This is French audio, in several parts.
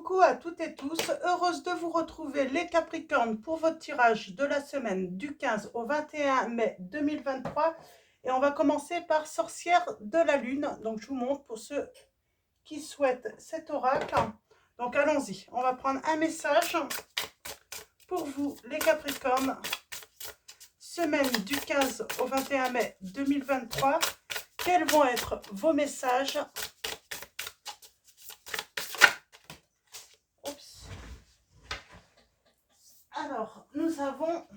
Coucou à toutes et tous, heureuse de vous retrouver les Capricornes pour votre tirage de la semaine du 15 au 21 mai 2023. Et on va commencer par Sorcière de la Lune. Donc je vous montre pour ceux qui souhaitent cet oracle. Donc allons-y, on va prendre un message pour vous les Capricornes. Semaine du 15 au 21 mai 2023. Quels vont être vos messages ? Alors, nous avons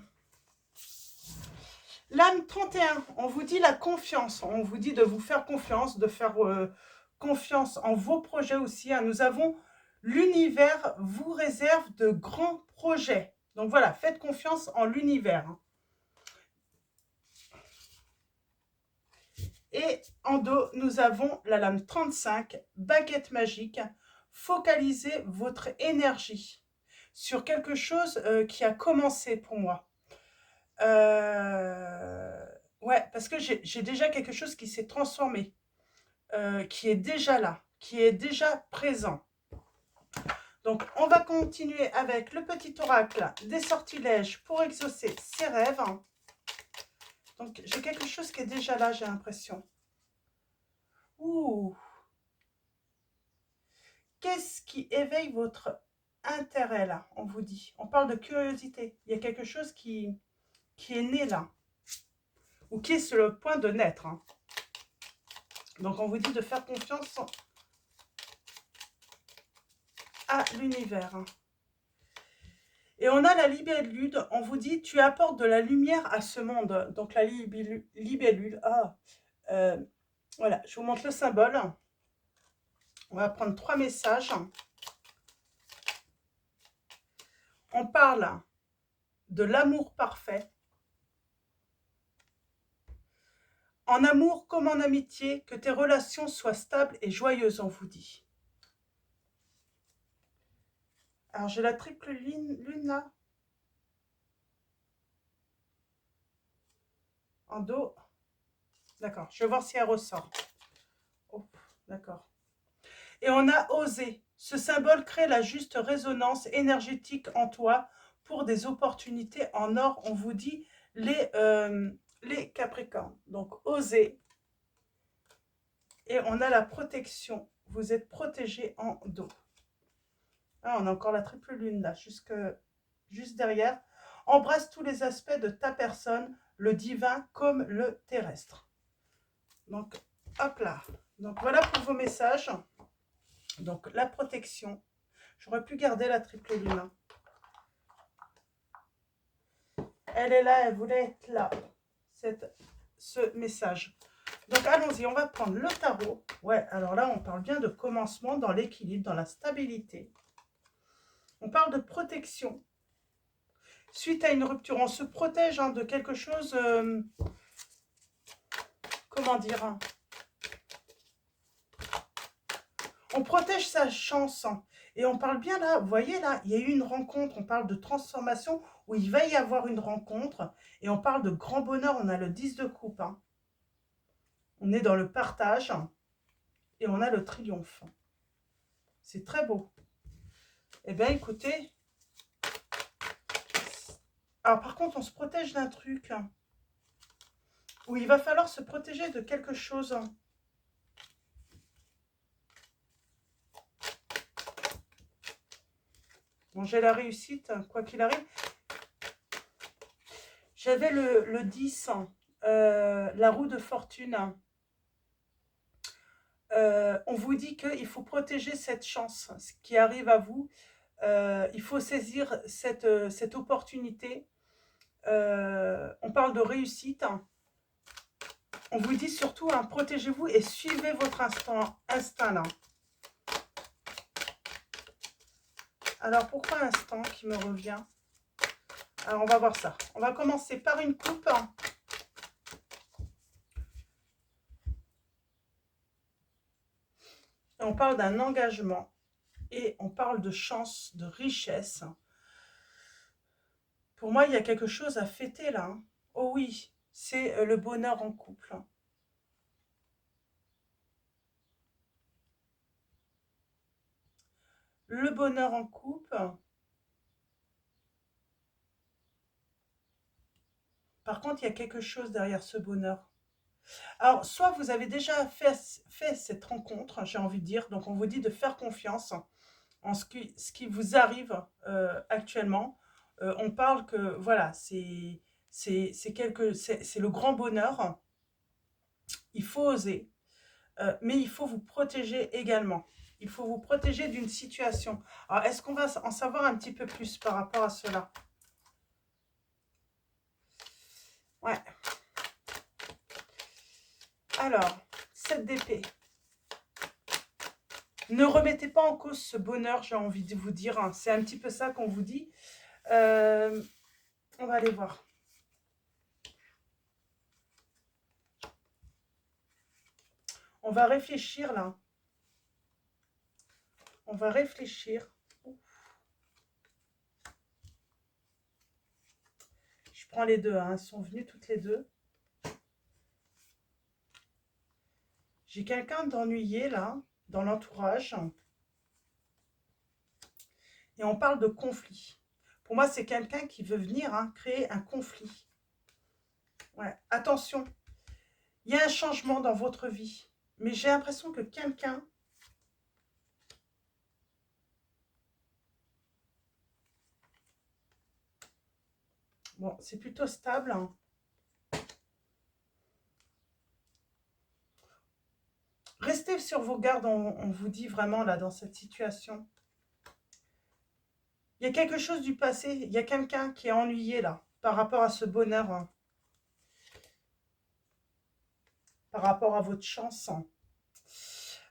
l'âme 31. On vous dit la confiance. On vous dit de vous faire confiance, de faire confiance en vos projets aussi. Nous avons l'univers vous réserve de grands projets. Donc voilà, faites confiance en l'univers. Et en dos, nous avons la lame 35, baguette magique. Focalisez votre énergie sur quelque chose qui a commencé pour moi. Ouais, parce que j'ai déjà quelque chose qui s'est transformé, qui est déjà là, qui est déjà présent. Donc, on va continuer avec le petit oracle des sortilèges pour exaucer ses rêves. Donc, j'ai quelque chose qui est déjà là, j'ai l'impression. Ouh! Qu'est-ce qui éveille votre intérêt là, on vous dit? On parle de curiosité. Il y a quelque chose qui est né là, ou qui est sur le point de naître. Donc, on vous dit de faire confiance à l'univers. Et on a la libellule, on vous dit, tu apportes de la lumière à ce monde. Donc la libellule, voilà, je vous montre le symbole. On va prendre 3 messages. On parle de l'amour parfait. En amour comme en amitié, que tes relations soient stables et joyeuses, on vous dit. Alors j'ai la triple lune là. En dos. D'accord, je vais voir si elle ressort. Oh, d'accord. Et on a osé. Ce symbole crée la juste résonance énergétique en toi pour des opportunités en or. On vous dit les Capricornes. Donc, osez. Et on a la protection. Vous êtes protégé en dos. Ah, on a encore la triple lune là, juste derrière. Embrasse tous les aspects de ta personne, le divin comme le terrestre. Donc, hop là. Donc, voilà pour vos messages. Donc, la protection. J'aurais pu garder la triple lune. Elle est là, elle voulait être là. Ce message. Donc, allons-y, on va prendre le tarot. Ouais, alors là, on parle bien de commencement dans l'équilibre, dans la stabilité. On parle de protection. Suite à une rupture, on se protège de quelque chose... comment dire, on protège sa chance. Et on parle bien là, vous voyez là, il y a eu une rencontre, on parle de transformation, où il va y avoir une rencontre, et on parle de grand bonheur, on a le 10 de coupe. On est dans le partage, et on a le triomphe. C'est très beau. Eh bien, écoutez, alors par contre, on se protège d'un truc, où il va falloir se protéger de quelque chose. Bon, j'ai la réussite, quoi qu'il arrive. J'avais le 10, la roue de fortune. On vous dit qu'il faut protéger cette chance, ce qui arrive à vous. Il faut saisir cette opportunité. On parle de réussite. On vous dit surtout, protégez-vous et suivez votre instinct là. Alors, pourquoi instinct qui me revient? Alors, on va voir ça. On va commencer par une coupe. Et on parle d'un engagement. Et on parle de chance, de richesse. Pour moi, il y a quelque chose à fêter là. Oh oui, c'est le bonheur en couple. le bonheur en couple. Par contre, il y a quelque chose derrière ce bonheur. Alors, soit vous avez déjà fait cette rencontre, j'ai envie de dire, donc on vous dit de faire confiance en ce qui vous arrive actuellement. On parle que, voilà, c'est le grand bonheur. Il faut oser, mais il faut vous protéger également. Il faut vous protéger d'une situation. Alors, est-ce qu'on va en savoir un petit peu plus par rapport à cela? Ouais. Alors, 7 d'épée. Ne remettez pas en cause ce bonheur, j'ai envie de vous dire. Hein. C'est un petit peu ça qu'on vous dit. On va aller voir. On va réfléchir là. On va réfléchir. Je prends les deux, hein. Elles sont venues toutes les deux. J'ai quelqu'un d'ennuyé là, dans l'entourage. Et on parle de conflit. Pour moi, c'est quelqu'un qui veut venir créer un conflit. Ouais. Attention, il y a un changement dans votre vie. Mais j'ai l'impression que quelqu'un... Bon, c'est plutôt stable. Hein. Restez sur vos gardes, on vous dit vraiment là, dans cette situation. Il y a quelque chose du passé, il y a quelqu'un qui est ennuyé là, par rapport à ce bonheur, hein, par rapport à votre chance. Hein.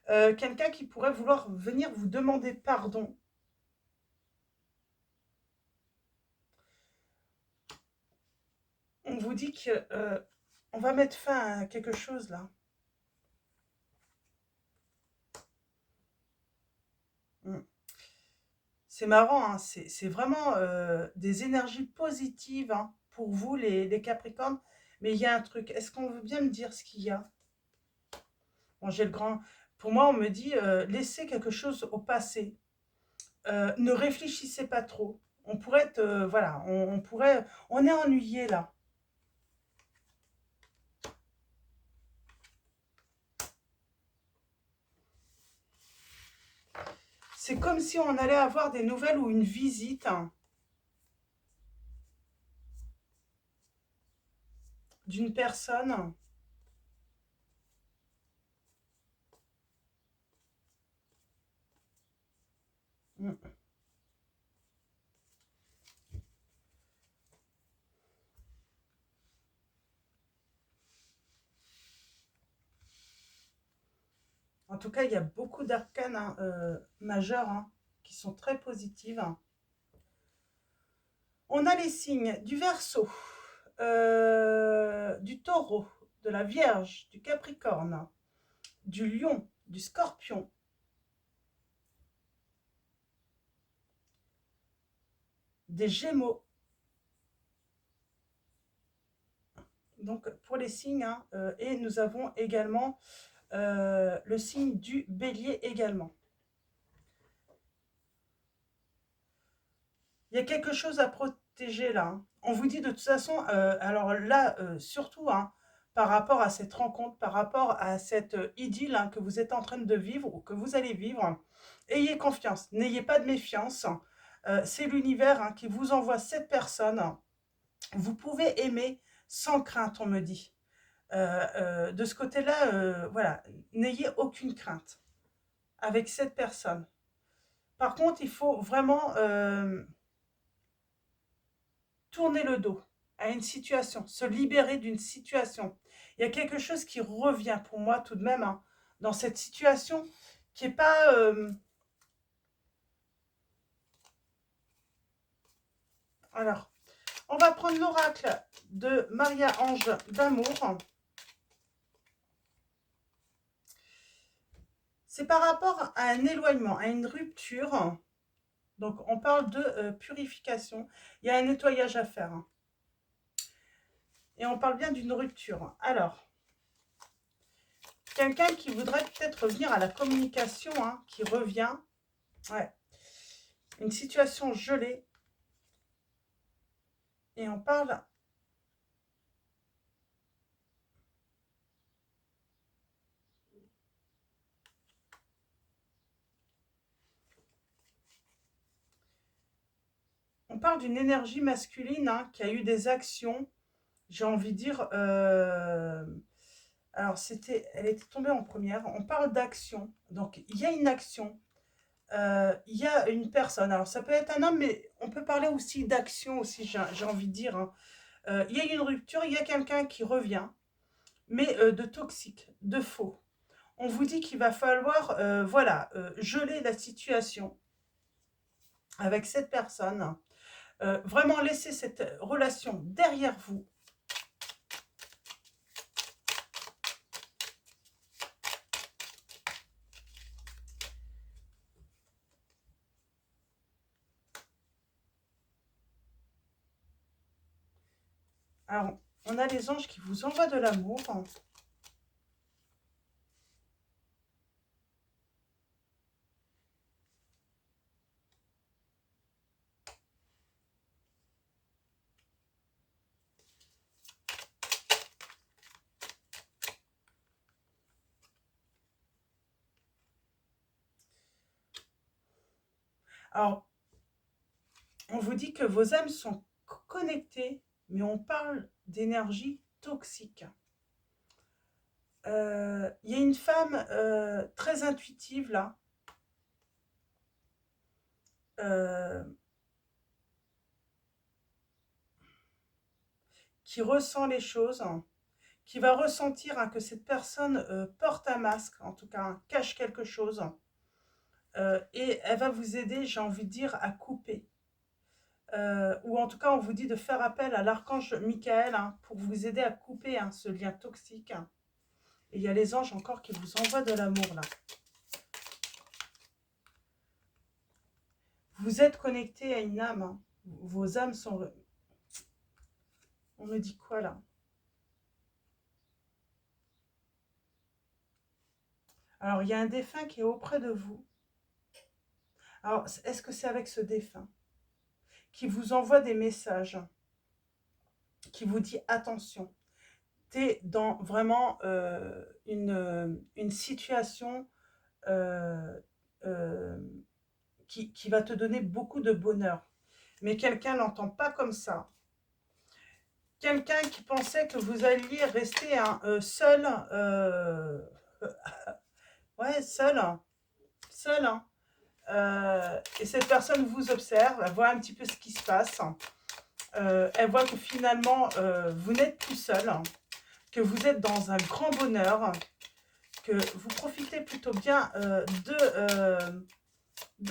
Quelqu'un qui pourrait vouloir venir vous demander pardon. On vous dit que on va mettre fin à quelque chose là. C'est marrant, hein, c'est vraiment des énergies positives hein, pour vous les Capricornes. Mais il y a un truc, est-ce qu'on veut bien me dire ce qu'il y a? Bon, j'ai le grand... Pour moi, on me dit, laissez quelque chose au passé. Ne réfléchissez pas trop. On pourrait être, voilà, on pourrait... On est ennuyé là. C'est comme si on allait avoir des nouvelles ou une visite hein, d'une personne. Mm. En tout cas, il y a beaucoup d'arcanes hein, majeures hein, qui sont très positives. Hein. On a les signes du Verseau, du Taureau, de la Vierge, du Capricorne, du Lion, du Scorpion, des Gémeaux. Donc pour les signes, hein, et nous avons également le signe du Bélier également. Il y a quelque chose à protéger là. Hein. On vous dit de toute façon, alors là, surtout, hein, par rapport à cette rencontre, par rapport à cette idylle hein, que vous êtes en train de vivre ou que vous allez vivre, ayez confiance, n'ayez pas de méfiance. C'est l'univers hein, qui vous envoie cette personne. Vous pouvez aimer sans crainte, on me dit. De ce côté-là, voilà, n'ayez aucune crainte avec cette personne. Par contre, il faut vraiment... tourner le dos à une situation, se libérer d'une situation. Il y a quelque chose qui revient pour moi tout de même hein, dans cette situation qui n'est pas... Alors, on va prendre l'oracle de Maria-Ange d'amour. C'est par rapport à un éloignement, à une rupture. Donc, on parle de purification. Il y a un nettoyage à faire. Hein. Et on parle bien d'une rupture. Alors, quelqu'un qui voudrait peut-être revenir à la communication, hein, qui revient. Ouais. Une situation gelée. Et on parle... On parle d'une énergie masculine hein, qui a eu des actions, j'ai envie de dire... alors, elle était tombée en première. On parle d'action. Donc, il y a une action. Il y a une personne. Alors, ça peut être un homme, mais on peut parler aussi d'action aussi, j'ai envie de dire. Hein. Il y a une rupture, il y a quelqu'un qui revient, mais de toxique, de faux. On vous dit qu'il va falloir, voilà, geler la situation avec cette personne. Vraiment laisser cette relation derrière vous. Alors, on a les anges qui vous envoient de l'amour. Alors, on vous dit que vos âmes sont connectées, mais on parle d'énergie toxique. Il y a une femme très intuitive là, euh, qui ressent les choses, qui va ressentir hein, que cette personne porte un masque, en tout cas hein, cache quelque chose, et elle va vous aider, j'ai envie de dire, à couper. Ou en tout cas, on vous dit de faire appel à l'archange Michael hein, pour vous aider à couper hein, ce lien toxique. Hein. Et il y a les anges encore qui vous envoient de l'amour là. Vous êtes connecté à une âme. Hein. Vos âmes sont... On me dit quoi là? Alors, il y a un défunt qui est auprès de vous. Alors, est-ce que c'est avec ce défunt qui vous envoie des messages, qui vous dit attention, tu es dans vraiment une situation euh, euh, qui va te donner beaucoup de bonheur. Mais quelqu'un n'entend pas comme ça. Quelqu'un qui pensait que vous alliez rester hein, seul, ouais, seul. Hein. Et cette personne vous observe, elle voit un petit peu ce qui se passe. Elle voit que finalement, vous n'êtes plus seul, que vous êtes dans un grand bonheur, que vous profitez plutôt bien de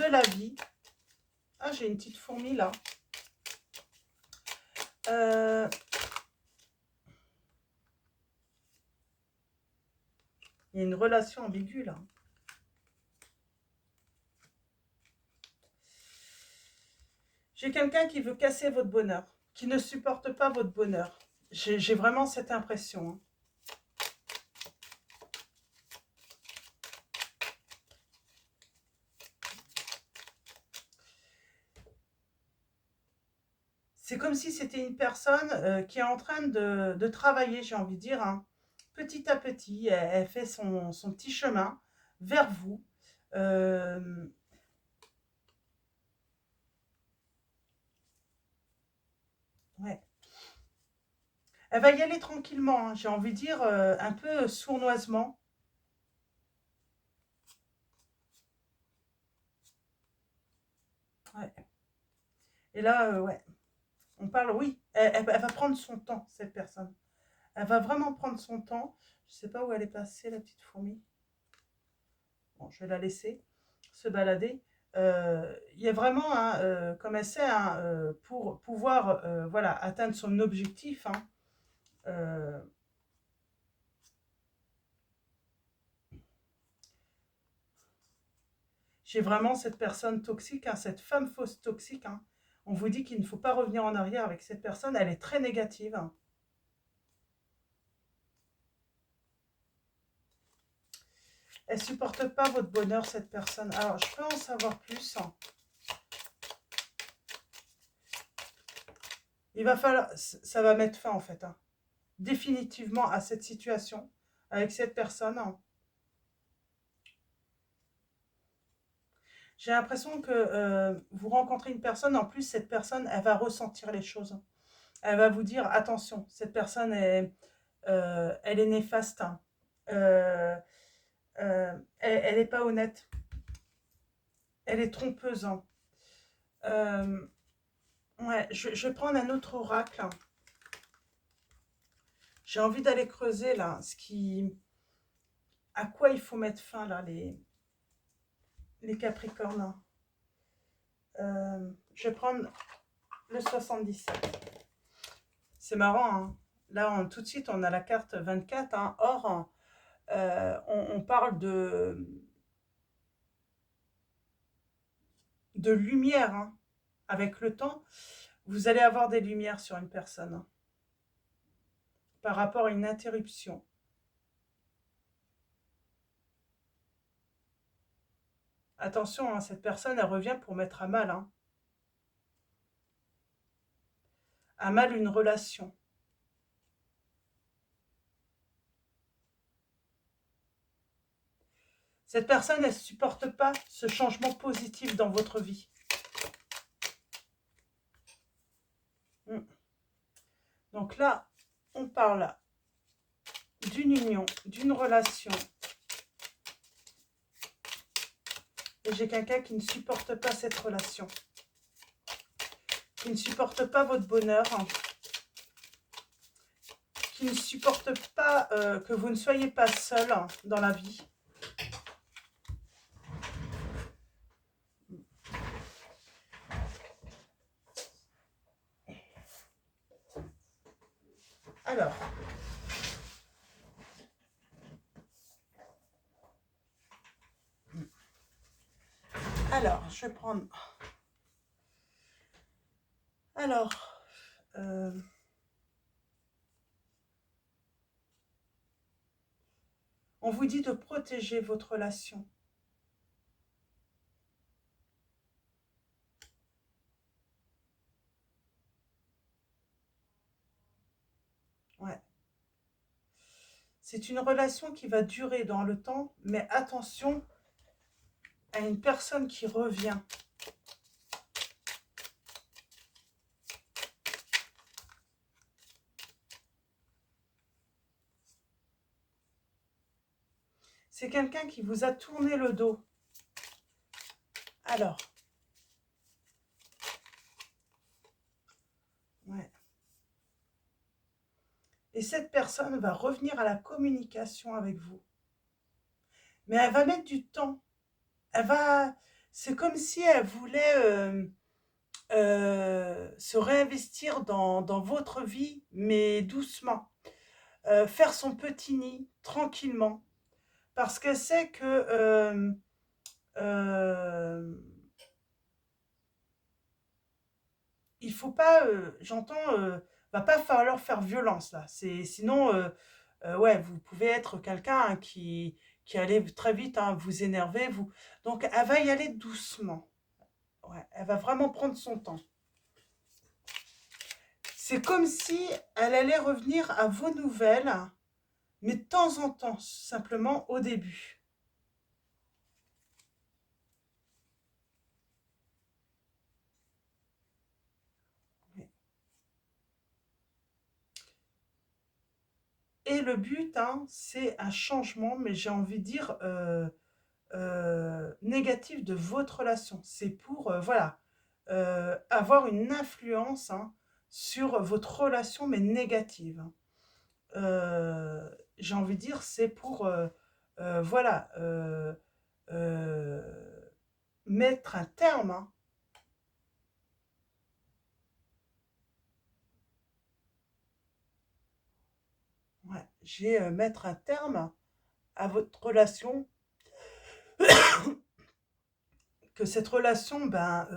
la vie. Ah, j'ai une petite fourmi là. Il y a une relation ambiguë là. J'ai quelqu'un qui veut casser votre bonheur, qui ne supporte pas votre bonheur. J'ai vraiment cette impression. Hein. C'est comme si c'était une personne qui est en train de travailler, j'ai envie de dire, hein. Petit à petit. Elle fait son petit chemin vers vous. Ouais. Elle va y aller tranquillement, hein, j'ai envie de dire, un peu sournoisement. Ouais. Et là, ouais, on parle, oui, elle va prendre son temps, cette personne. Elle va vraiment prendre son temps. Je ne sais pas où elle est passée, la petite fourmi. Bon, je vais la laisser se balader. Il y a vraiment, hein, comme elle sait, hein, pour pouvoir voilà, atteindre son objectif, hein, j'ai vraiment cette personne toxique, hein, cette femme fausse toxique. Hein. On vous dit qu'il ne faut pas revenir en arrière avec cette personne. Elle est très négative. Hein. Elle ne supporte pas votre bonheur, cette personne. Alors, je peux en savoir plus. Hein. Il va falloir, ça va mettre fin en fait, hein, définitivement à cette situation avec cette personne, hein. J'ai l'impression que vous rencontrez une personne, en plus cette personne, elle va ressentir les choses. Elle va vous dire, attention, cette personne, elle est néfaste, hein. Euh, elle n'est pas honnête, elle est trompeuse, hein. Euh, ouais, je vais prendre un autre oracle, hein. J'ai envie d'aller creuser là, à quoi il faut mettre fin là, les Capricornes. Je vais prendre le 77. C'est marrant, hein. Là, tout de suite, on a la carte 24. Hein. Or, on parle de lumière, hein. Avec le temps, vous allez avoir des lumières sur une personne, hein, par rapport à une interruption. Attention, hein, cette personne, elle revient pour mettre à mal, hein, à mal une relation. Cette personne, elle ne supporte pas ce changement positif dans votre vie. Donc là, on parle d'une union, d'une relation. Et j'ai quelqu'un qui ne supporte pas cette relation. Qui ne supporte pas votre bonheur. Qui ne supporte pas que vous ne soyez pas seul dans la vie. Alors, je vais prendre... Alors, on vous dit de protéger votre relation. Ouais. C'est une relation qui va durer dans le temps, mais attention à une personne qui revient. C'est quelqu'un qui vous a tourné le dos. Alors, ouais. Et cette personne va revenir à la communication avec vous. Mais elle va mettre du temps. C'est comme si elle voulait se réinvestir dans votre vie, mais doucement. Faire son petit nid, tranquillement. Parce qu'elle sait que il faut pas, j'entends, va pas falloir faire violence là. Sinon, ouais, vous pouvez être quelqu'un hein, qui allait très vite hein, vous énerver. Donc, elle va y aller doucement. Ouais, elle va vraiment prendre son temps. C'est comme si elle allait revenir à vos nouvelles, mais de temps en temps, simplement au début. Et le but, hein, c'est un changement, mais j'ai envie de dire négatif de votre relation. C'est pour, voilà, avoir une influence hein, sur votre relation, mais négative. J'ai envie de dire, c'est pour, voilà, mettre un terme. Hein. Ouais, j'ai mettre un terme à votre relation, que cette relation, ben,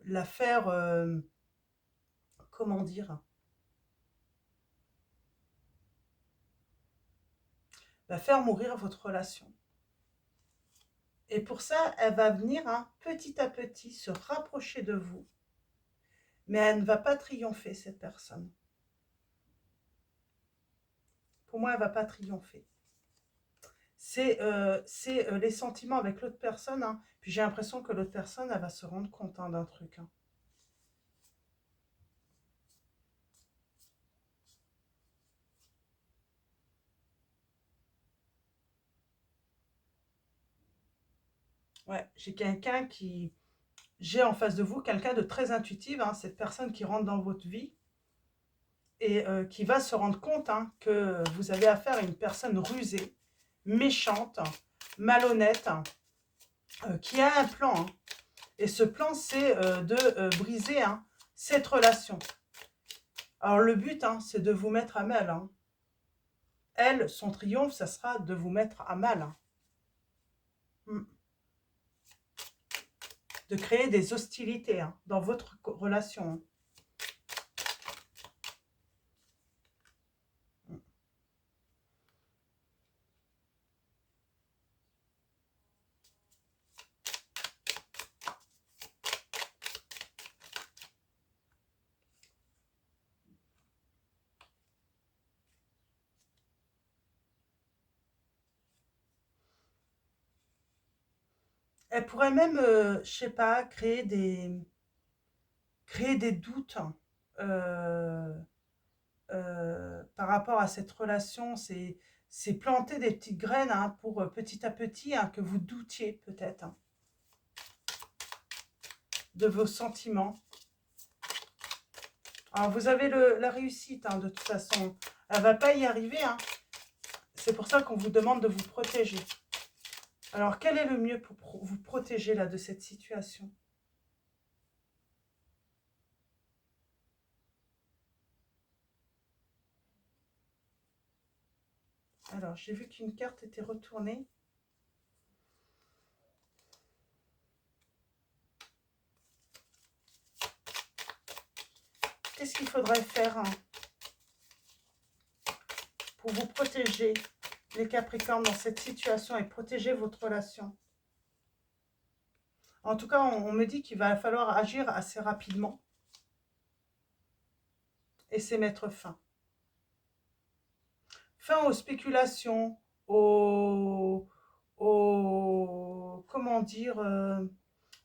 la faire, comment dire, la faire mourir votre relation. Et pour ça, elle va venir hein, petit à petit se rapprocher de vous, mais elle ne va pas triompher, cette personne. Pour moi, elle ne va pas triompher. C'est les sentiments avec l'autre personne, hein. Puis j'ai l'impression que l'autre personne, elle va se rendre compte, hein, d'un truc, hein. Ouais, j'ai en face de vous quelqu'un de très intuitif, hein, cette personne qui rentre dans votre vie et qui va se rendre compte, hein, que vous avez affaire à une personne rusée, méchante, malhonnête, qui a un plan, hein. Et ce plan, c'est de briser, hein, cette relation. Alors le but, hein, c'est de vous mettre à mal, hein. Elle, son triomphe, ça sera de vous mettre à mal, hein. De créer des hostilités, hein, dans votre relation, hein. Elle pourrait même, je sais pas, créer des doutes, hein, par rapport à cette relation. C'est planter des petites graines, hein, pour petit à petit, hein, que vous doutiez peut-être, hein, de vos sentiments. Alors vous avez la réussite, hein, de toute façon. Elle ne va pas y arriver, hein. C'est pour ça qu'on vous demande de vous protéger. Alors quel est le mieux pour vous protéger là de cette situation? Alors j'ai vu qu'une carte était retournée. Qu'est-ce qu'il faudrait faire, hein, pour vous protéger, les Capricornes, dans cette situation et protéger votre relation? En tout cas, on me dit qu'il va falloir agir assez rapidement et c'est mettre fin. Fin aux spéculations, comment dire,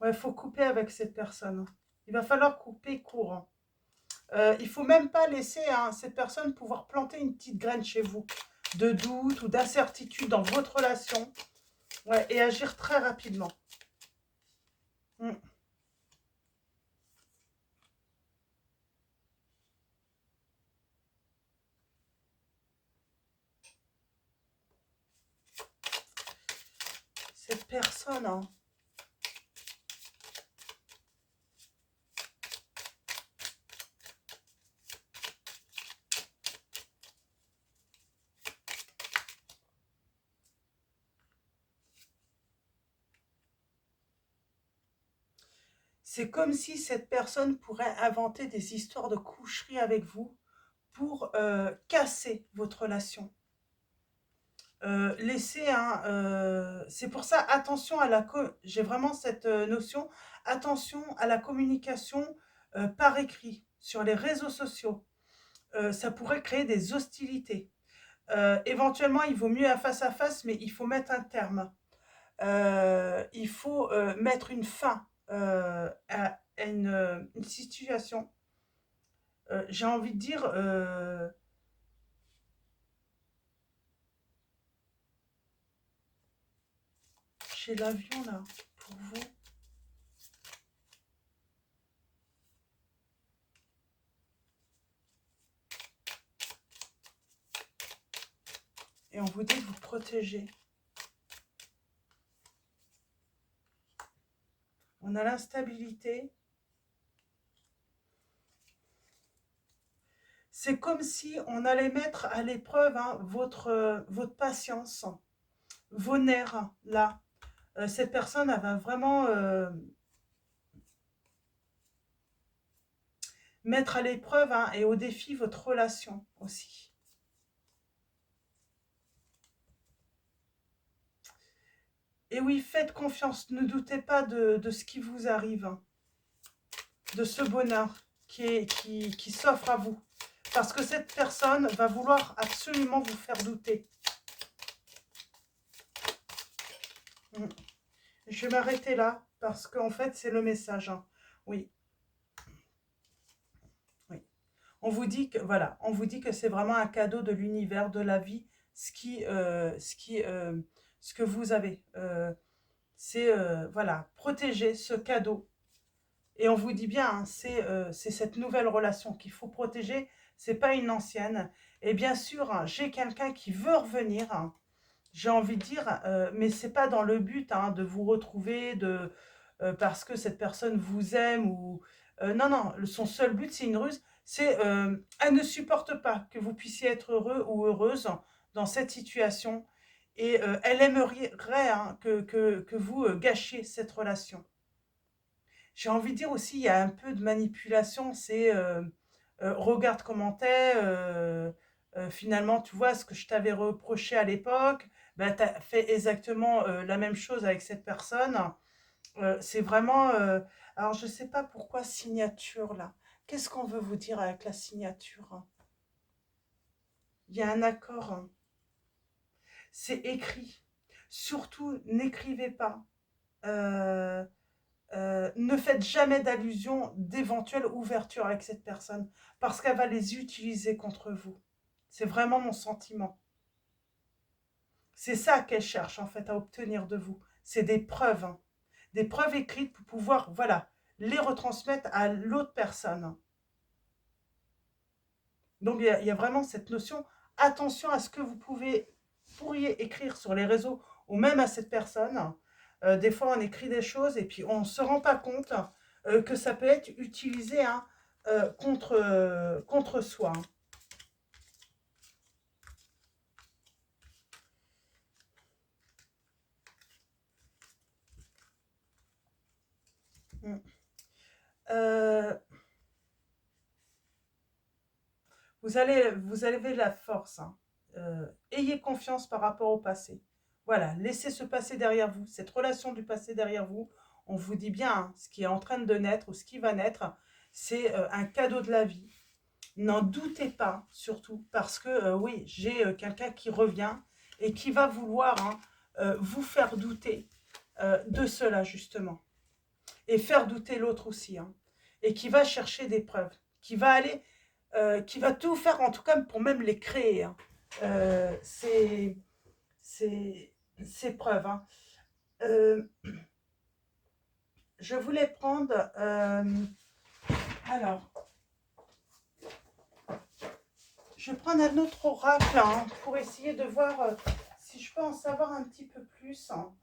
ouais, faut couper avec cette personne. Il va falloir couper court. Il faut même pas laisser, hein, cette personne pouvoir planter une petite graine chez vous, de doute ou d'incertitude dans votre relation, ouais, et agir très rapidement. Mm. Cette personne, hein, c'est comme si cette personne pourrait inventer des histoires de coucherie avec vous pour casser votre relation. Laisser un... c'est pour ça, attention à j'ai vraiment cette notion, attention à la communication par écrit, sur les réseaux sociaux. Ça pourrait créer des hostilités. Éventuellement, il vaut mieux à face, mais il faut mettre un terme. Il faut mettre une fin à une situation. J'ai envie de dire, j'ai l'avion là, pour vous. Et on vous dit de vous protéger. On a l'instabilité. C'est comme si on allait mettre à l'épreuve, hein, votre patience, vos nerfs, là. Cette personne, elle va vraiment mettre à l'épreuve, hein, et au défi votre relation aussi. Et oui, faites confiance, ne doutez pas de ce qui vous arrive, hein, de ce bonheur. qui s'offre à vous. Parce que cette personne va vouloir absolument vous faire douter. Je vais m'arrêter là, parce qu'en fait, c'est le message. Hein. Oui. Oui. On vous dit que, voilà, on vous dit que c'est vraiment un cadeau de l'univers, de la vie, ce que vous avez. C'est, voilà, protéger ce cadeau. Et on vous dit bien, hein, c'est cette nouvelle relation qu'il faut protéger, c'est pas une ancienne. Et bien sûr, hein, j'ai quelqu'un qui veut revenir, hein, j'ai envie de dire, mais c'est pas dans le but hein, de vous retrouver, parce que cette personne vous aime ou non, non, son seul but c'est une ruse, c'est elle ne supporte pas que vous puissiez être heureux ou heureuse dans cette situation et elle aimerait hein, que vous gâchiez cette relation. J'ai envie de dire aussi, il y a un peu de manipulation, c'est regarde comment t'es, finalement, tu vois, ce que je t'avais reproché à l'époque, ben, tu as fait exactement la même chose avec cette personne. C'est vraiment... alors, je ne sais pas pourquoi signature, là. Qu'est-ce qu'on veut vous dire avec la signature? Il y a un accord. Hein. C'est écrit. Surtout, n'écrivez pas. Euh, ne faites jamais d'allusion d'éventuelle ouverture avec cette personne parce qu'elle va les utiliser contre vous. C'est vraiment mon sentiment. C'est ça qu'elle cherche en fait à obtenir de vous. C'est des preuves. Hein. Des preuves écrites pour pouvoir, voilà, les retransmettre à l'autre personne. Donc il y a vraiment cette notion, attention à ce que vous pourriez écrire sur les réseaux ou même à cette personne. Des fois on écrit des choses et puis on ne se rend pas compte que ça peut être utilisé hein, contre soi. Hein. Mm. Euh, vous avez la force. Hein. Ayez confiance par rapport au passé. Voilà, laissez ce passé derrière vous, cette relation du passé derrière vous. On vous dit bien, hein, ce qui est en train de naître ou ce qui va naître, c'est un cadeau de la vie. N'en doutez pas, surtout, parce que oui, j'ai quelqu'un qui revient et qui va vouloir hein, vous faire douter de cela, justement. Et faire douter l'autre aussi. Hein. Et qui va chercher des preuves. Qui va aller qui va tout faire, en tout cas pour même les créer, hein. Ces preuves. Hein. Euh, je voulais prendre... alors, je vais prendre un autre oracle hein, pour essayer de voir si je peux en savoir un petit peu plus. Hein.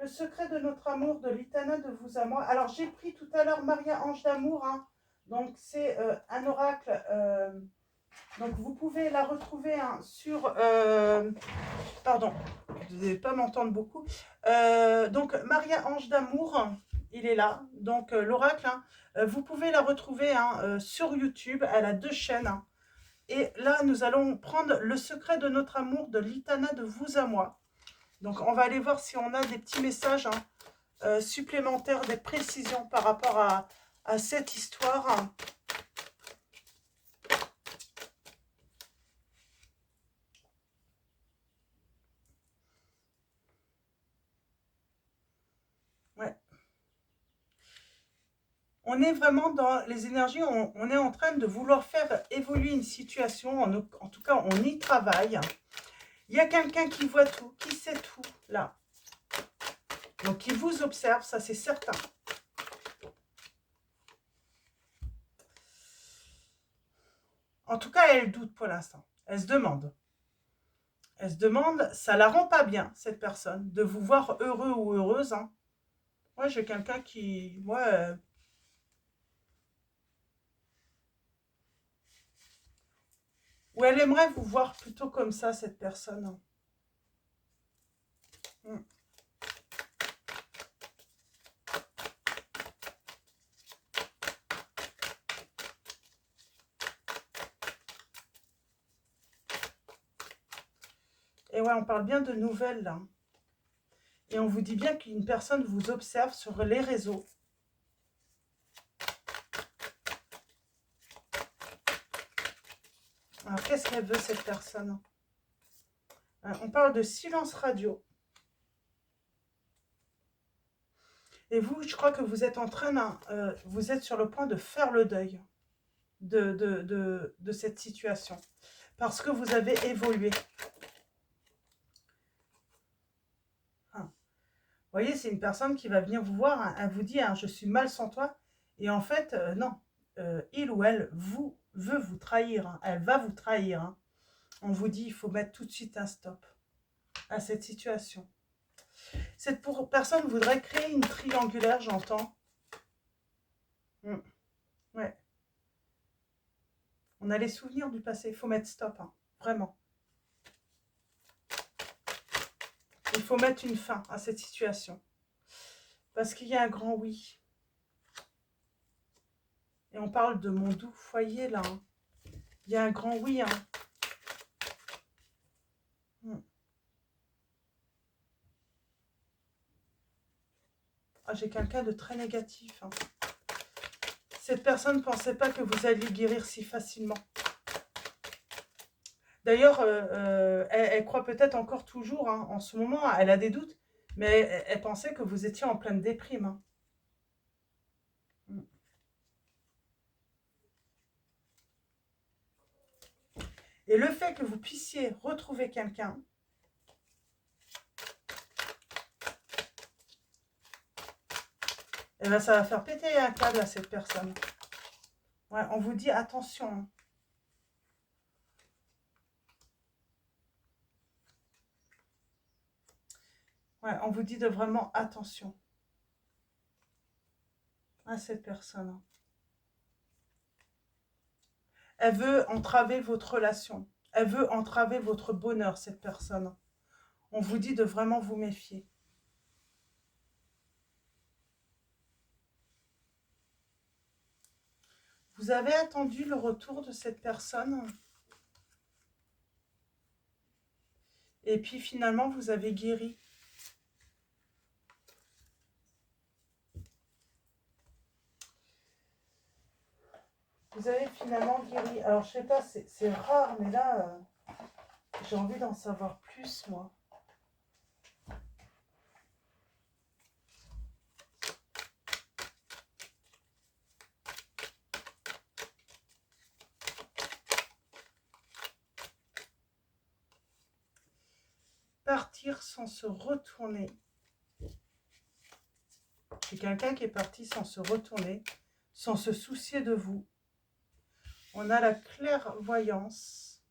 Le secret de notre amour, de l'Itana de vous à moi. Alors, j'ai pris tout à l'heure Maria Ange d'amour. Hein. Donc, c'est un oracle... donc, vous pouvez la retrouver hein, sur... pardon, vous n'allez pas m'entendre beaucoup. Donc, Maria Ange d'amour, il est là. Donc, l'oracle, hein, vous pouvez la retrouver hein, sur YouTube. Elle a 2 chaînes. Hein. Et là, nous allons prendre le secret de notre amour de l'Itana de vous à moi. Donc, on va aller voir si on a des petits messages hein, supplémentaires, des précisions par rapport à cette histoire. Ouais. On est vraiment dans les énergies, on est en train de vouloir faire évoluer une situation, en tout cas on y travaille. Il y a quelqu'un qui voit tout, qui sait tout, là. Donc il vous observe, ça c'est certain. En tout cas, elle doute pour l'instant. Elle se demande. Elle se demande, ça la rend pas bien, cette personne, de vous voir heureux ou heureuse. Hein. Moi, j'ai quelqu'un qui... Ouais, ou elle aimerait vous voir plutôt comme ça, cette personne. Hmm. Et ouais, on parle bien de nouvelles, là. Et on vous dit bien qu'une personne vous observe sur les réseaux. Alors, qu'est-ce qu'elle veut, cette personne? On parle de silence radio. Et vous, je crois que vous êtes en train vous êtes sur le point de faire le deuil de cette situation. Parce que vous avez évolué. Vous voyez, c'est une personne qui va venir vous voir, hein, elle vous dit, hein, je suis mal sans toi. Et en fait, non. Il ou elle veut vous trahir. Hein, elle va vous trahir. Hein. On vous dit, il faut mettre tout de suite un stop à cette situation. Cette personne voudrait créer une triangulaire, j'entends. Ouais. On a les souvenirs du passé. Il faut mettre stop, hein, vraiment. Il faut mettre une fin à cette situation. Parce qu'il y a un grand oui. Et on parle de mon doux foyer, là. Hein. Il y a un grand oui. Hein. Ah, j'ai quelqu'un de très négatif. Hein. Cette personne ne pensait pas que vous alliez guérir si facilement. D'ailleurs, elle croit peut-être encore toujours, hein, en ce moment, elle a des doutes, mais elle pensait que vous étiez en pleine déprime. Hein. Et le fait que vous puissiez retrouver quelqu'un, eh ben, ça va faire péter un câble à cette personne. Ouais, on vous dit attention. Hein. Ouais, on vous dit de vraiment attention à cette personne. Hein. Elle veut entraver votre relation. Elle veut entraver votre bonheur, cette personne. On vous dit de vraiment vous méfier. Vous avez attendu le retour de cette personne. Et puis finalement, vous avez guéri. Vous avez finalement guéri. Alors, je sais pas, c'est rare, mais là, j'ai envie d'en savoir plus, moi. Partir sans se retourner. C'est quelqu'un qui est parti sans se retourner, sans se soucier de vous. On a la clairvoyance.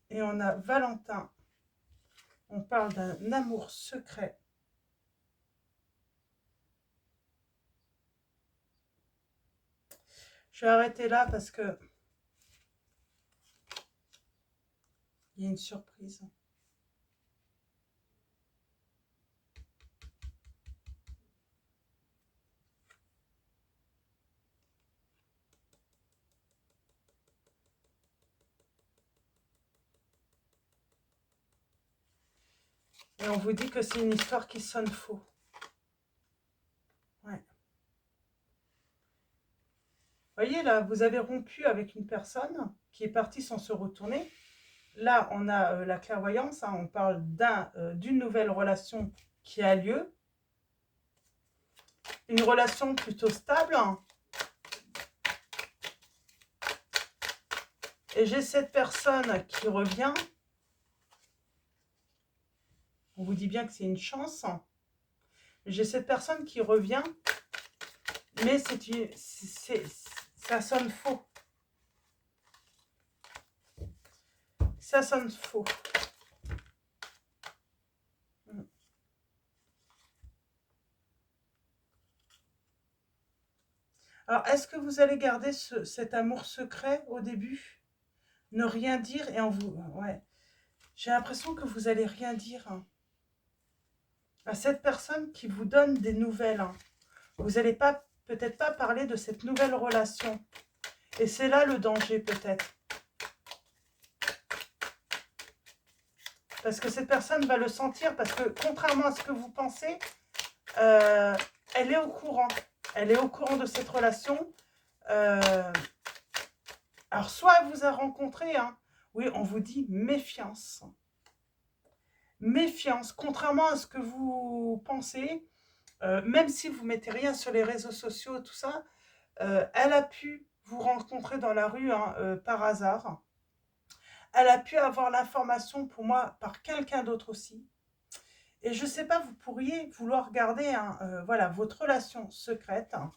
Et on a Valentin. On parle d'un amour secret. Je vais arrêter là parce que il y a une surprise. Et on vous dit que c'est une histoire qui sonne faux. Ouais. Voyez là, vous avez rompu avec une personne qui est partie sans se retourner. Là, on a la clairvoyance, hein, on parle d'une nouvelle relation qui a lieu. Une relation plutôt stable. Hein. Et j'ai cette personne qui revient. On vous dit bien que c'est une chance. J'ai cette personne qui revient, mais ça sonne faux. Ça sonne faux. Alors, est-ce que vous allez garder cet amour secret au début? Ne rien dire et en vous... Ouais. J'ai l'impression que vous allez rien dire hein, à cette personne qui vous donne des nouvelles. Hein. Vous n'allez pas peut-être pas parler de cette nouvelle relation. Et c'est là le danger peut-être. Parce que cette personne va le sentir, parce que contrairement à ce que vous pensez, elle est au courant. Elle est au courant de cette relation. Alors, soit elle vous a rencontré, hein. Oui, on vous dit méfiance. Méfiance, contrairement à ce que vous pensez, même si vous mettez rien sur les réseaux sociaux, tout ça, elle a pu vous rencontrer dans la rue hein, par hasard. Elle a pu avoir l'information pour moi par quelqu'un d'autre aussi. Et je ne sais pas, vous pourriez vouloir garder hein, voilà, votre relation secrète. Hein.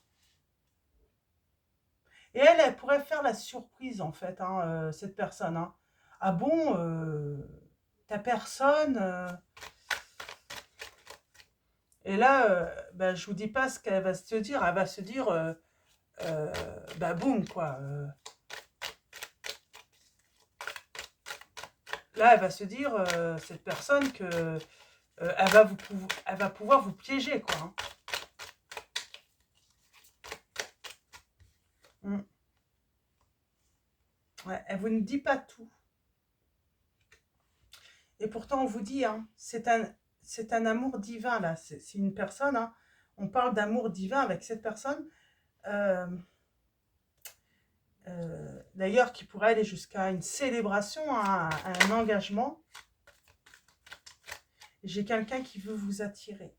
Et elle pourrait faire la surprise en fait, hein, cette personne. Hein. Ah bon, ta personne Et là, bah, je vous dis pas ce qu'elle va se dire. Elle va se dire, bah boum quoi. Là, elle va se dire, cette personne, que elle va pouvoir vous piéger quoi. Hein. Mm. Ouais, elle vous ne dit pas tout. Et pourtant, on vous dit, hein, c'est un amour divin, là. C'est une personne, hein, on parle d'amour divin avec cette personne. D'ailleurs, qui pourrait aller jusqu'à une célébration, à un engagement. J'ai quelqu'un qui veut vous attirer.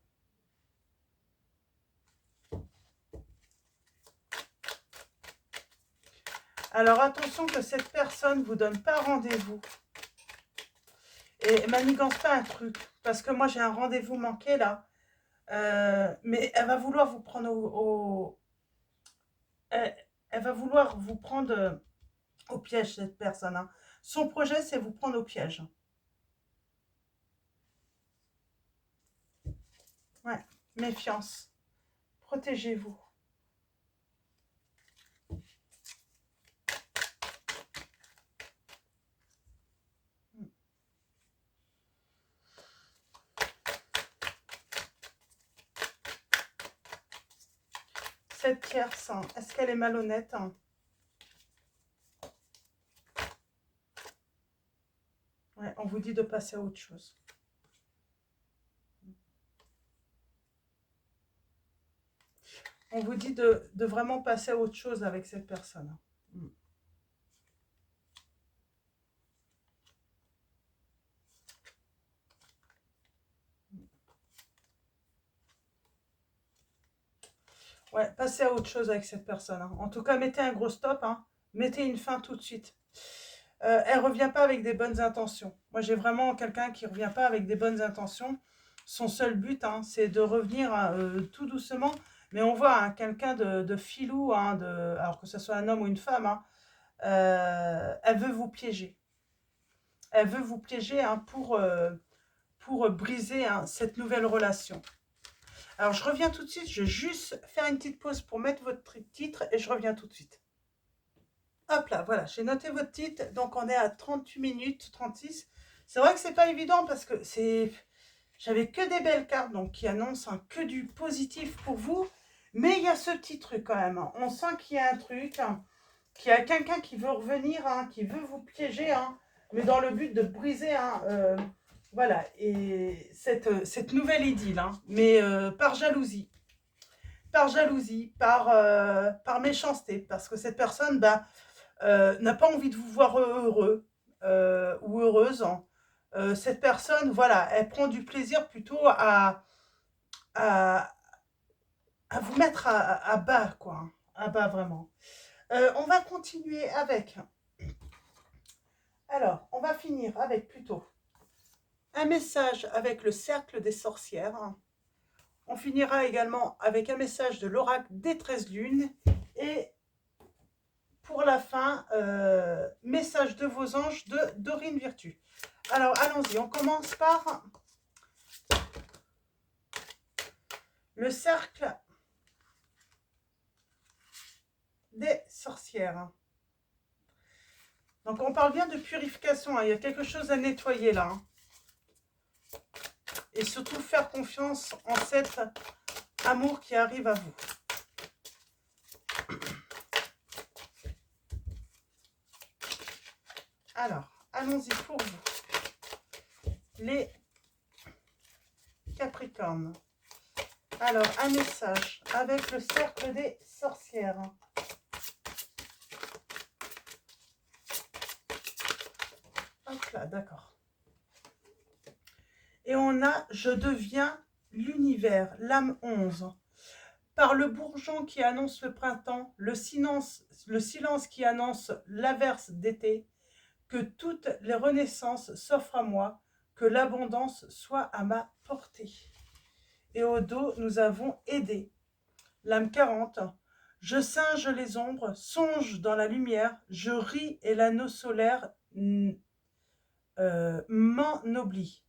Alors, attention que cette personne ne vous donne pas rendez-vous. Et manigance pas un truc. Parce que moi, j'ai un rendez-vous manqué, là. Mais elle va vouloir vous prendre elle va vouloir vous prendre au piège, cette personne. Hein. Son projet, c'est vous prendre au piège. Ouais, méfiance. Protégez-vous. Cette tierce, hein, est-ce qu'elle est malhonnête hein? Ouais, on vous dit de passer à autre chose. On vous dit de vraiment passer à autre chose avec cette personne. Ouais, passez à autre chose avec cette personne. Hein. En tout cas, mettez un gros stop. Hein. Mettez une fin tout de suite. Elle ne revient pas avec des bonnes intentions. Moi, j'ai vraiment quelqu'un qui ne revient pas avec des bonnes intentions. Son seul but, hein, c'est de revenir tout doucement. Mais on voit hein, quelqu'un de filou, hein, alors que ce soit un homme ou une femme, hein, elle veut vous piéger. Elle veut vous piéger hein, pour briser hein, cette nouvelle relation. Alors, je reviens tout de suite. Je vais juste faire une petite pause pour mettre votre titre et je reviens tout de suite. Hop là, voilà, j'ai noté votre titre. Donc, on est à 38 minutes, 36. C'est vrai que c'est pas évident parce que j'avais que des belles cartes donc qui annoncent hein, que du positif pour vous. Mais il y a ce petit truc quand même. Hein. On sent qu'il y a un truc, hein, qu'il y a quelqu'un qui veut revenir, hein, qui veut vous piéger, hein, mais dans le but de briser, hein, voilà, et cette nouvelle idylle, hein, mais par jalousie. Par jalousie, par méchanceté, parce que cette personne bah, n'a pas envie de vous voir heureux ou heureuse. Hein. Cette personne, voilà, elle prend du plaisir plutôt à, à vous mettre à bas, quoi. À bas, vraiment. On va continuer avec... Alors, on va finir avec plutôt un message avec le cercle des sorcières. On finira également avec un message de l'oracle des 13 lunes. Et pour la fin, message de vos anges de Dorine Virtue. Alors, allons-y. On commence par le cercle des sorcières. Donc, on parle bien de purification. Hein. Il y a quelque chose à nettoyer là. Hein. Et surtout, faire confiance en cet amour qui arrive à vous. Alors, allons-y pour vous. Les Capricornes. Alors, un message avec le cercle des sorcières. Hop là, d'accord. Et on a « Je deviens l'univers », l'âme 11. Par le bourgeon qui annonce le printemps, le silence qui annonce l'averse d'été, que toutes les renaissances s'offrent à moi, que l'abondance soit à ma portée. Et au dos, nous avons aidé. L'âme 40. Je singe les ombres, songe dans la lumière, je ris et l'anneau solaire m'ennoblit.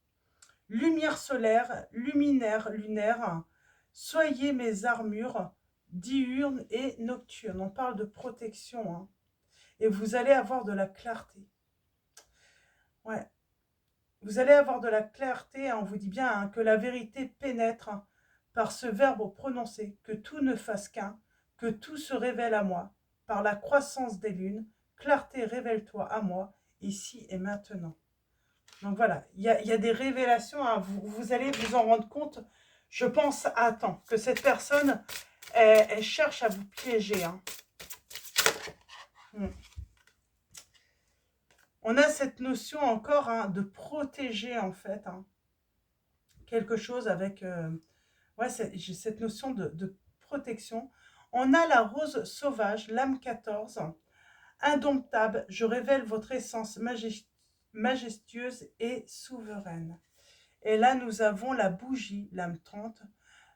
Lumière solaire, luminaire, lunaire, soyez mes armures diurnes et nocturnes. On parle de protection, hein. Et vous allez avoir de la clarté. Ouais. Vous allez avoir de la clarté, hein, on vous dit bien, hein, que la vérité pénètre, hein, par ce verbe prononcé, que tout ne fasse qu'un, que tout se révèle à moi, par la croissance des lunes, clarté révèle-toi à moi, ici et maintenant. Donc voilà, il y a des révélations, hein, vous allez vous en rendre compte, je pense, à temps, que cette personne, elle cherche à vous piéger. Hein. On a cette notion encore, hein, de protéger, en fait, hein, quelque chose avec... ouais, j'ai cette notion de protection. On a la rose sauvage, l'âme 14. Indomptable, je révèle votre essence majestueuse et souveraine. Et là, nous avons la bougie, l'âme 30.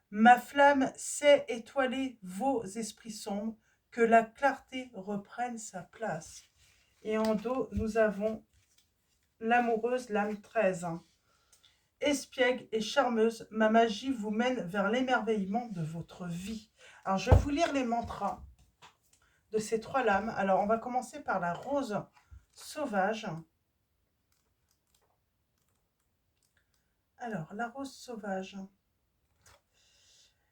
Ma flamme sait étoiler vos esprits sombres, que la clarté reprenne sa place. Et en dos, nous avons l'amoureuse, l'âme 13. Espiègle et charmeuse, ma magie vous mène vers l'émerveillement de votre vie. Alors, je vais vous lire les mantras de ces trois lames. Alors, on va commencer par la rose sauvage. Alors, la rose sauvage.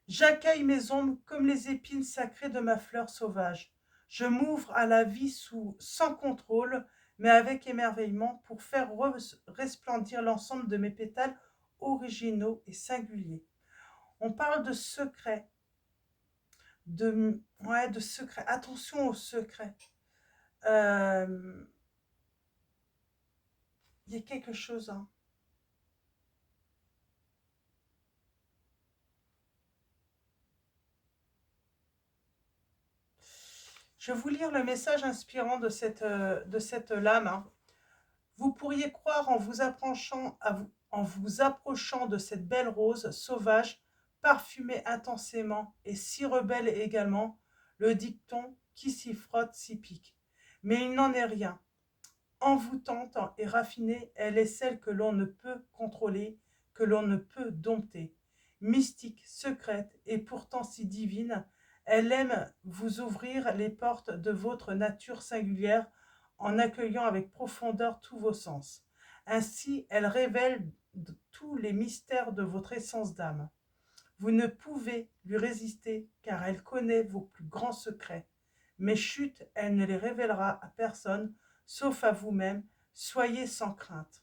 J'accueille mes ombres comme les épines sacrées de ma fleur sauvage. Je m'ouvre à la vie sans contrôle, mais avec émerveillement pour faire resplendir l'ensemble de mes pétales originaux et singuliers. On parle de secret, de secret. Attention aux secrets. Il y a quelque chose, hein. Je vais vous lire le message inspirant de cette lame. Hein. Vous pourriez croire en vous approchant de cette belle rose sauvage, parfumée intensément et si rebelle également, le dicton qui s'y frotte s'y pique. Mais il n'en est rien. Envoûtante et raffinée, elle est celle que l'on ne peut contrôler, que l'on ne peut dompter. Mystique, secrète et pourtant si divine, elle aime vous ouvrir les portes de votre nature singulière en accueillant avec profondeur tous vos sens. Ainsi, elle révèle tous les mystères de votre essence d'âme. Vous ne pouvez lui résister car elle connaît vos plus grands secrets. Mais chut, elle ne les révélera à personne, sauf à vous-même. Soyez sans crainte.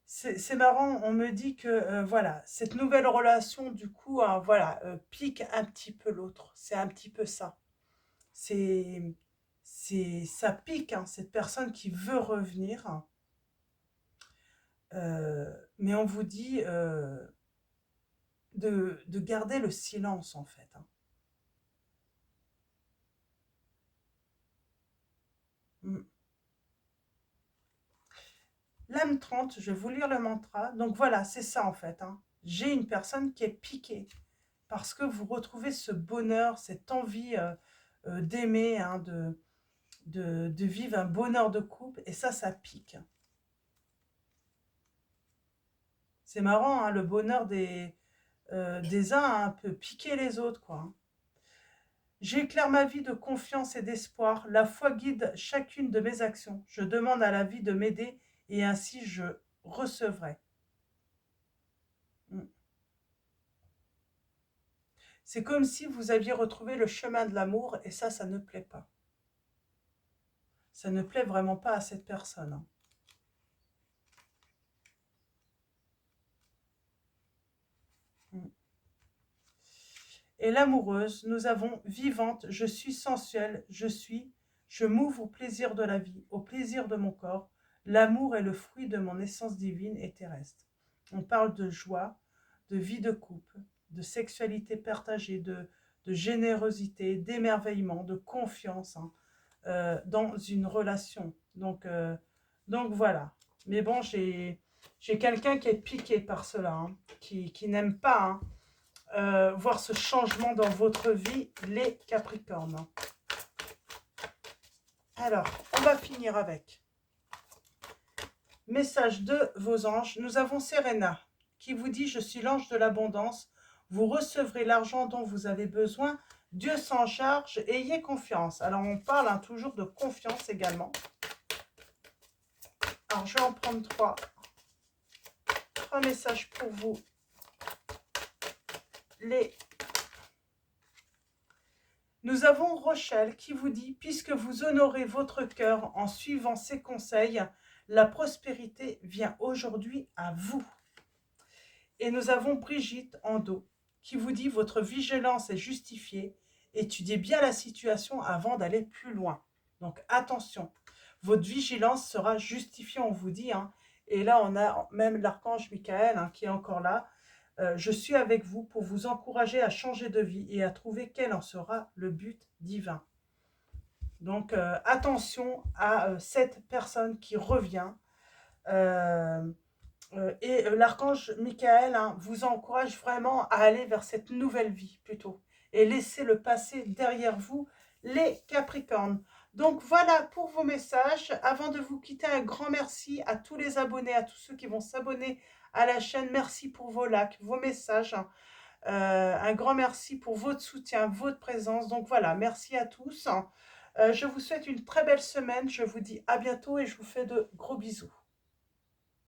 C'est marrant, on me dit que voilà, cette nouvelle relation, du coup, hein, voilà, pique un petit peu l'autre. C'est un petit peu ça. Ça pique, hein, cette personne qui veut revenir. Mais on vous dit de garder le silence, en fait. Hein. L'âme 30, je vais vous lire le mantra. Donc voilà, c'est ça en fait. Hein. J'ai une personne qui est piquée parce que vous retrouvez ce bonheur, cette envie d'aimer, hein, de vivre un bonheur de couple. Et ça pique. C'est marrant, hein, le bonheur des uns peut piquer les autres, quoi. Hein. J'éclaire ma vie de confiance et d'espoir. La foi guide chacune de mes actions. Je demande à la vie de m'aider et ainsi je recevrai. C'est comme si vous aviez retrouvé le chemin de l'amour et ça ne plaît pas. ça ne plaît vraiment pas à cette personne. Hein. Et l'amoureuse, nous avons vivante, je suis sensuelle, je m'ouvre au plaisir de la vie, au plaisir de mon corps. L'amour est le fruit de mon essence divine et terrestre. On parle de joie, de vie de couple, de sexualité partagée, de générosité, d'émerveillement, de confiance hein, dans une relation. Donc voilà. Mais bon, j'ai quelqu'un qui est piqué par cela, hein, qui n'aime pas hein, voir ce changement dans votre vie, les Capricornes. Alors, on va finir avec message de vos anges. Nous avons Serena qui vous dit « Je suis l'ange de l'abondance. Vous recevrez l'argent dont vous avez besoin. Dieu s'en charge. Ayez confiance. » Alors, on parle hein, toujours de confiance également. Alors, je vais en prendre trois messages pour vous. Nous avons Rochelle qui vous dit « Puisque vous honorez votre cœur en suivant ses conseils, la prospérité vient aujourd'hui à vous. » Et nous avons Brigitte en dos qui vous dit « Votre vigilance est justifiée. Étudiez bien la situation avant d'aller plus loin. » Donc attention, votre vigilance sera justifiée, on vous dit. Hein. Et là, on a même l'archange Michael hein, qui est encore là. Je suis avec vous pour vous encourager à changer de vie et à trouver quel en sera le but divin. Donc, attention à cette personne qui revient. Et l'archange Michael hein, vous encourage vraiment à aller vers cette nouvelle vie plutôt. Et laisser le passé derrière vous, les Capricornes. Donc voilà pour vos messages. Avant de vous quitter, un grand merci à tous les abonnés, à tous ceux qui vont s'abonner à la chaîne. Merci pour vos likes, vos messages. Un grand merci pour votre soutien, votre présence. Donc voilà, merci à tous. Je vous souhaite une très belle semaine. Je vous dis à bientôt et je vous fais de gros bisous.